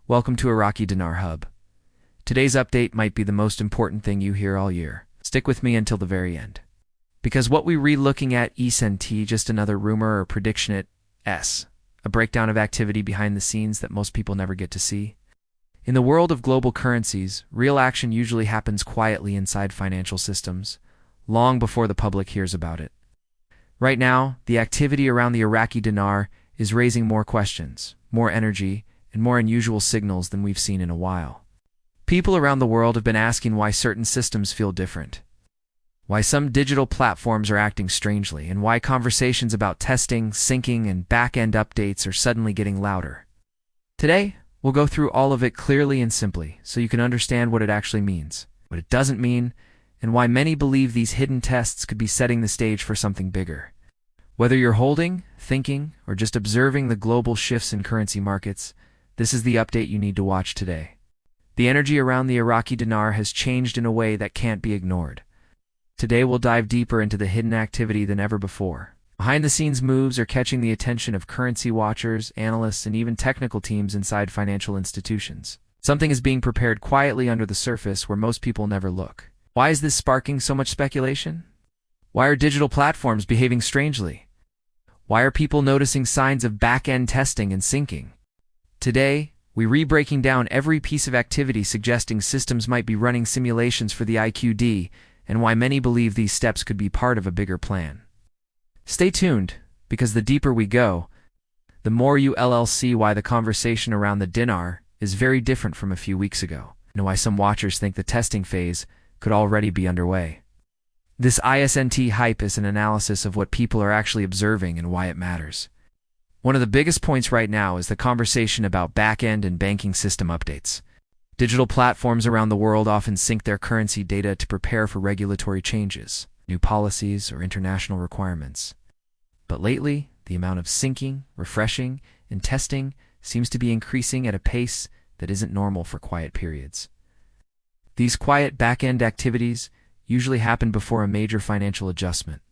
Welcome to Iraqi Dinar Hub. Today's update might be the most important thing you hear all year. Stick with me until the very end. Because what we read looking at isn't just another rumor or prediction, it's a breakdown of activity behind the scenes that most people never get to see. In the world of global currencies, real action usually happens quietly inside financial systems, long before the public hears about it. Right now, the activity around the Iraqi dinar is raising more questions, more energy, and more unusual signals than we've seen in a while. People around the world have been asking why certain systems feel different, why some digital platforms are acting strangely, and why conversations about testing, syncing, and back-end updates are suddenly getting louder. Today, we'll go through all of it clearly and simply so you can understand what it actually means, what it doesn't mean, and why many believe these hidden tests could be setting the stage for something bigger. Whether you're holding, thinking, or just observing the global shifts in currency markets, this is the update you need to watch today. The energy around the Iraqi dinar has changed in a way that can't be ignored. Today we'll dive deeper into the hidden activity than ever before. Behind-the-scenes moves are catching the attention of currency watchers, analysts, and even technical teams inside financial institutions. Something is being prepared quietly under the surface where most people never look. Why is this sparking so much speculation? Why are digital platforms behaving strangely? Why are people noticing signs of back-end testing and syncing? Today, we're re-breaking down every piece of activity suggesting systems might be running simulations for the IQD and why many believe these steps could be part of a bigger plan. Stay tuned, because the deeper we go, the more you'll see why the conversation around the dinar is very different from a few weeks ago, and why some watchers think the testing phase could already be underway. This isn't hype is an analysis of what people are actually observing and why it matters. One of the biggest points right now is the conversation about back-end and banking system updates. Digital platforms around the world often sync their currency data to prepare for regulatory changes, new policies, or international requirements. But lately, the amount of syncing, refreshing, and testing seems to be increasing at a pace that isn't normal for quiet periods. These quiet back-end activities usually happen before a major financial adjustment.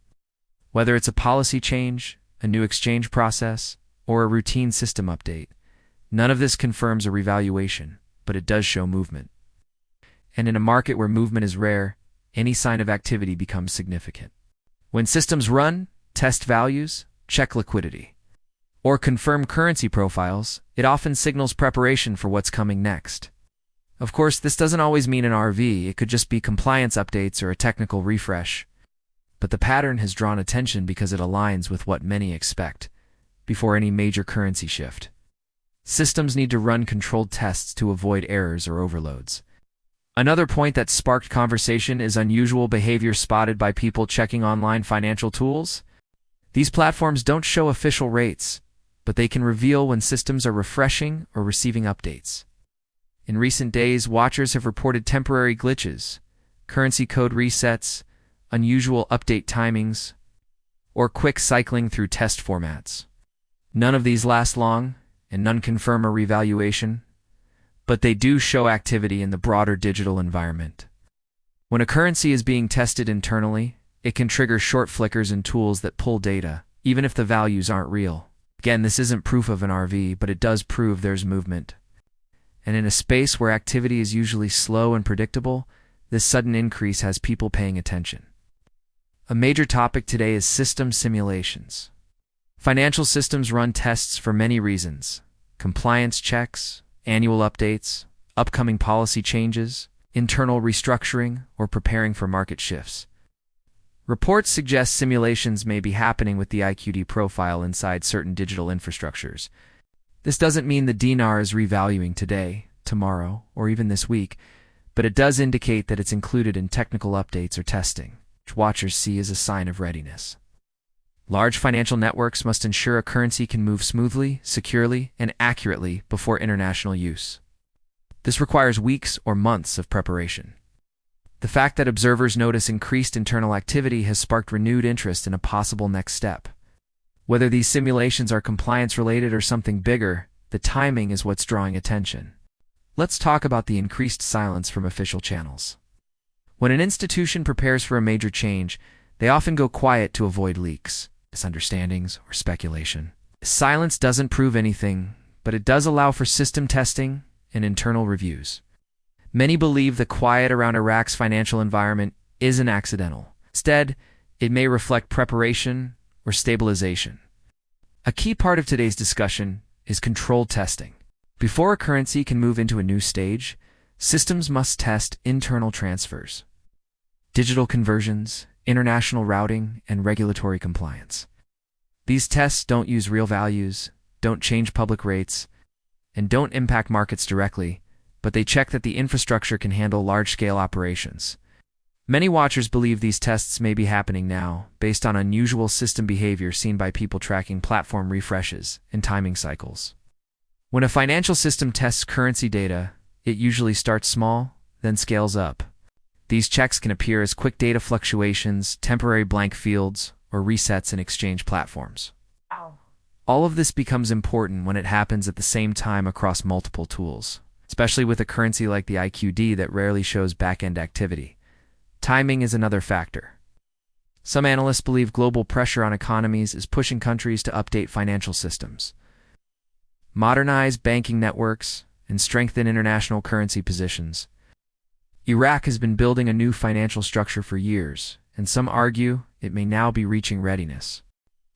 Whether it's a policy change, a new exchange process, or a routine system update, none of this confirms a revaluation, but it does show movement. And in a market where movement is rare, any sign of activity becomes significant. When systems run, test values, check liquidity, or confirm currency profiles, it often signals preparation for what's coming next. Of course, this doesn't always mean an RV, it could just be compliance updates or a technical refresh. But the pattern has drawn attention because it aligns with what many expect before any major currency shift. Systems need to run controlled tests to avoid errors or overloads. Another point that sparked conversation is unusual behavior spotted by people checking online financial tools. These platforms don't show official rates, but they can reveal when systems are refreshing or receiving updates. In recent days, watchers have reported temporary glitches, currency code resets, unusual update timings, or quick cycling through test formats. None of these last long, and none confirm a revaluation, but they do show activity in the broader digital environment. When a currency is being tested internally, it can trigger short flickers in tools that pull data, even if the values aren't real. Again, this isn't proof of an RV, but it does prove there's movement. And in a space where activity is usually slow and predictable, this sudden increase has people paying attention. A major topic today is system simulations. Financial systems run tests for many reasons: compliance checks, annual updates, upcoming policy changes, internal restructuring, or preparing for market shifts. Reports suggest simulations may be happening with the IQD profile inside certain digital infrastructures. This doesn't mean the dinar is revaluing today, tomorrow, or even this week, but it does indicate that it's included in technical updates or testing, which watchers see as a sign of readiness. Large financial networks must ensure a currency can move smoothly, securely, and accurately before international use. This requires weeks or months of preparation. The fact that observers notice increased internal activity has sparked renewed interest in a possible next step. Whether these simulations are compliance-related or something bigger, the timing is what's drawing attention. Let's talk about the increased silence from official channels. When an institution prepares for a major change, they often go quiet to avoid leaks, misunderstandings, or speculation. Silence doesn't prove anything, but it does allow for system testing, and internal reviews. Many believe the quiet around Iraq's financial environment isn't accidental. Instead, it may reflect preparation or stabilization. A key part of today's discussion is controlled testing. Before a currency can move into a new stage, systems must test internal transfers, digital conversions, international routing, and regulatory compliance. These tests don't use real values, don't change public rates, and don't impact markets directly, but they check that the infrastructure can handle large-scale operations. Many watchers believe these tests may be happening now, based on unusual system behavior seen by people tracking platform refreshes and timing cycles. When a financial system tests currency data, it usually starts small, then scales up. These checks can appear as quick data fluctuations, temporary blank fields, or resets in exchange platforms. All of this becomes important when it happens at the same time across multiple tools, especially with a currency like the IQD that rarely shows back-end activity. Timing is another factor. Some analysts believe global pressure on economies is pushing countries to update financial systems, modernize banking networks, and strengthen international currency positions. Iraq has been building a new financial structure for years, and some argue it may now be reaching readiness.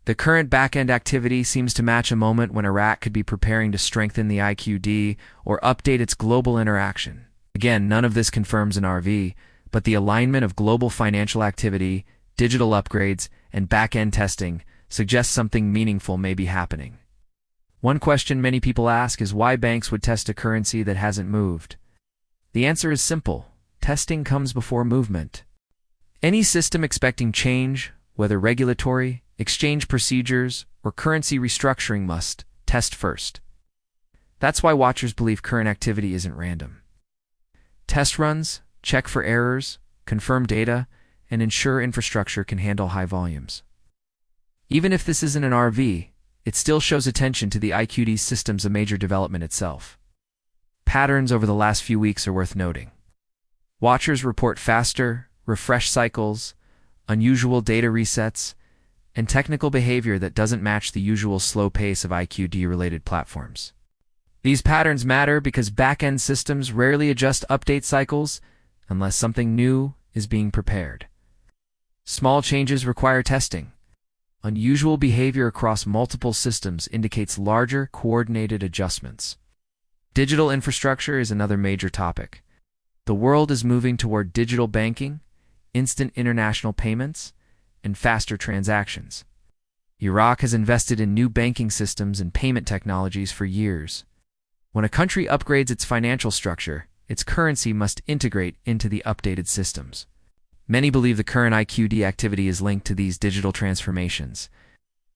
The current back-end activity seems to match a moment when Iraq could be preparing to strengthen the IQD or update its global interaction. Again, none of this confirms an RV, but the alignment of global financial activity, digital upgrades, and back-end testing suggests something meaningful may be happening. One question many people ask is why banks would test a currency that hasn't moved. The answer is simple. Testing comes before movement. Any system expecting change, whether regulatory, exchange procedures, or currency restructuring, must test first. That's why watchers believe current activity isn't random. Test runs check for errors, confirm data, and ensure infrastructure can handle high volumes. Even if this isn't an RV, it still shows attention to the IQD system's a major development itself. Patterns over the last few weeks are worth noting. Watchers report faster, refresh cycles, unusual data resets, and technical behavior that doesn't match the usual slow pace of IQD-related platforms. These patterns matter because back-end systems rarely adjust update cycles unless something new is being prepared. Small changes require testing. Unusual behavior across multiple systems indicates larger, coordinated adjustments. Digital infrastructure is another major topic. The world is moving toward digital banking, instant international payments, and faster transactions. Iraq has invested in new banking systems and payment technologies for years. When a country upgrades its financial structure, its currency must integrate into the updated systems. Many believe the current IQD activity is linked to these digital transformations.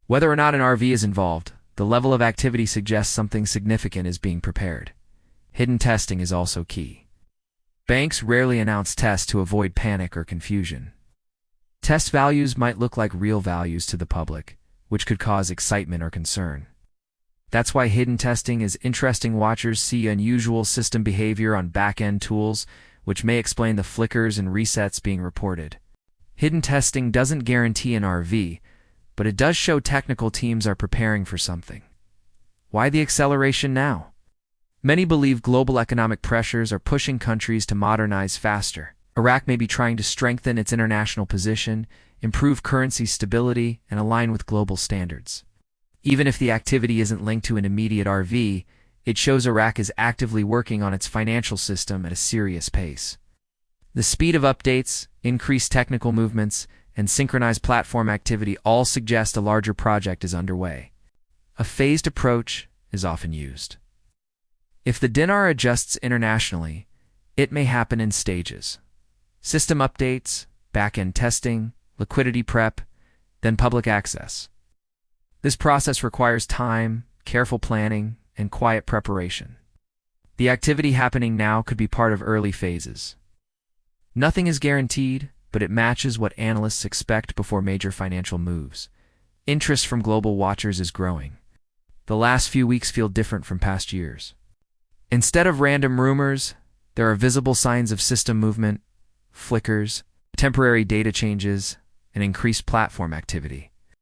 Whether or not an RV is involved, the level of activity suggests something significant is being prepared. Hidden testing is also key. Banks rarely announce tests to avoid panic or confusion. Test values might look like real values to the public, which could cause excitement or concern. That's why hidden testing is interesting. Watchers see unusual system behavior on back-end tools, which may explain the flickers and resets being reported. Hidden testing doesn't guarantee an RV, but it does show technical teams are preparing for something. Why the acceleration now? Many believe global economic pressures are pushing countries to modernize faster. Iraq may be trying to strengthen its international position, improve currency stability, and align with global standards. Even if the activity isn't linked to an immediate RV, it shows Iraq is actively working on its financial system at a serious pace. The speed of updates, increased technical movements, and synchronized platform activity all suggest a larger project is underway. A phased approach is often used. If the dinar adjusts internationally, it may happen in stages. System updates, back-end testing, liquidity prep, then public access. This process requires time, careful planning, and quiet preparation. The activity happening now could be part of early phases. Nothing is guaranteed, but it matches what analysts expect before major financial moves. Interest from global watchers is growing. The last few weeks feel different from past years. Instead of random rumors, there are visible signs of system movement, flickers, temporary data changes, and increased platform activity.